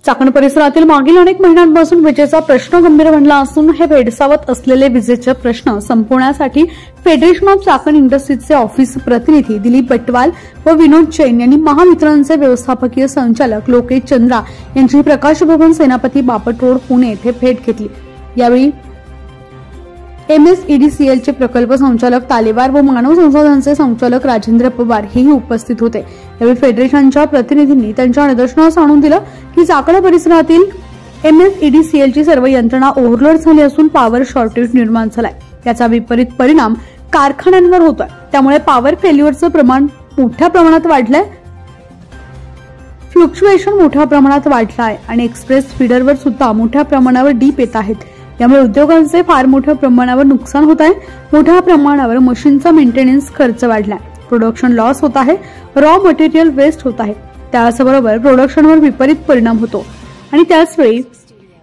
चाकण परिसरातील मागील अनेक महिन्यांपासून विजेचा प्रश्न गंभीर बनला असून हे भेडसावत असलेले विजेचे प्रश्न संपवण्यासाठी फेडरेशन ऑफ चाकण इंडस्ट्रीजचे ऑफिस प्रतिनिधी दिलीप बटवाल व विनोद जैन यांनी महावितरणचे व्यवस्थापकीय संचालक लोकेश चंद्रा यांची प्रकाश भवन सेनापती बापट रोड पुणे येथे भेट घेतली। यावेळी MSEDCLचे प्रकल्प संचालक तालेवार व मानव संसाधनांचे संचालक राजेंद्र पवार हेही उपस्थित होते। यावेळी फेडरेशनच्या प्रतिनिधींनी त्यांच्या निदर्शनास आणून दिलं की चाकण परिसरातील MSEDCLची सर्व यंत्रणा ओव्हरलोड झाली असून पॉवर शॉर्टेज निर्माण झालाय। याचा विपरीत परिणाम कारखान्यांवर होतोय, त्यामुळे पॉवर फेल्युअरचं प्रमाण मोठ्या प्रमाणात वाढलंय, फ्लक्च्युएशन मोठ्या प्रमाणात वाढलं आहे आणि एक्सप्रेस फीडरवर सुद्धा मोठ्या प्रमाणावर डीप येत आहेत। यामुळे उद्योगांचे फार मोठ्या प्रमाणावर नुकसान होत आहे। मोठ्या प्रमाणावर मशीनचा मेंटेनन्स खर्च वाढलाय, प्रोडक्शन लॉस होत आहे, रॉ मटेरियल वेस्ट होत आहे, त्याचबरोबर प्रोडक्शनवर विपरीत परिणाम होतो आणि त्याचवेळी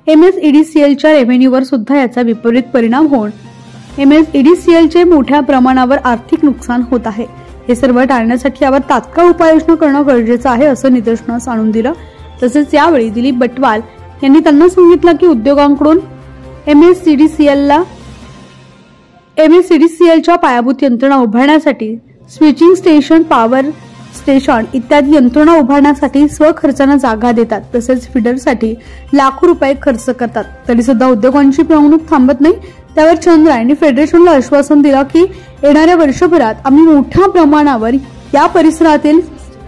MSEDCLच्या रेव्हेन्यूवर सुद्धा याचा विपरीत परिणाम होऊन MSEDCLचे मोठ्या प्रमाणावर आर्थिक नुकसान होत आहे। हे सर्व टाळण्यासाठी यावर तात्काळ उपाययोजना करणं गरजेचं आहे असं निदर्शनास आणून दिलं। तसेच यावेळी दिलीप बटवाल यांनी त्यांना सांगितलं की उद्योगांकडून MSEDCLच्या पायाभूत यंत्रणा उभारण्यासाठी स्विचिंग स्टेशन, पॉवर स्टेशन इत्यादी यंत्रणा उभारण्यासाठी स्वखर्चाने जागा देतात, तसेच फीडरसाठी लाखो रुपये खर्च करतात, तरी सुद्धा उद्योगांची पिळवणूक थांबत नाही। त्यावर चंद्रा यांनी फेडरेशनला आश्वासन दिलं की येणाऱ्या वर्षभरात आम्ही मोठ्या प्रमाणावर या परिसरातील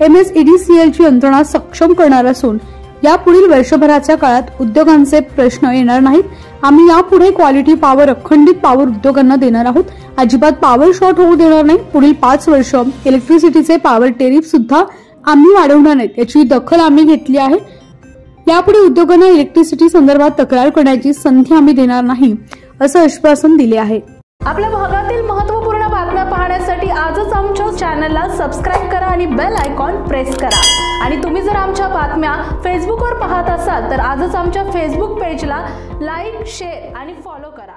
MSEDCLची यंत्रणा सक्षम करणार असून यापुढील वर्षभराच्या काळात उद्योगांचे प्रश्न येणार नाहीत। आम्ही यापुढे क्वालिटी पॉवर, अखंडित पॉवर उद्योगांना देणार आहोत। अजिबात पॉवर शॉर्ट होऊ देणार नाही। पुढील 5 वर्ष इलेक्ट्रिसिटीचे पॉवर टेरिफ सुद्धा आम्ही वाढवणार नाहीत, याची दखल आम्ही घेतली आहे। यापुढे उद्योगांना इलेक्ट्रिसिटी संदर्भात तक्रार करण्याची संधी आम्ही देणार नाही असं आश्वासन दिले आहे। आपल्या भागातील महत्त्वपूर्ण बातम्या पाहण्यासाठी आजच आमच्या चॅनलला सबस्क्राइब करा आणि बेल आयकॉन प्रेस करा। आणि तुम्ही जर आमच्या बातम्या फेसबुकवर पाहत असाल तर आजच आमच्या फेसबुक पेजला लाईक, शेअर आणि फॉलो करा।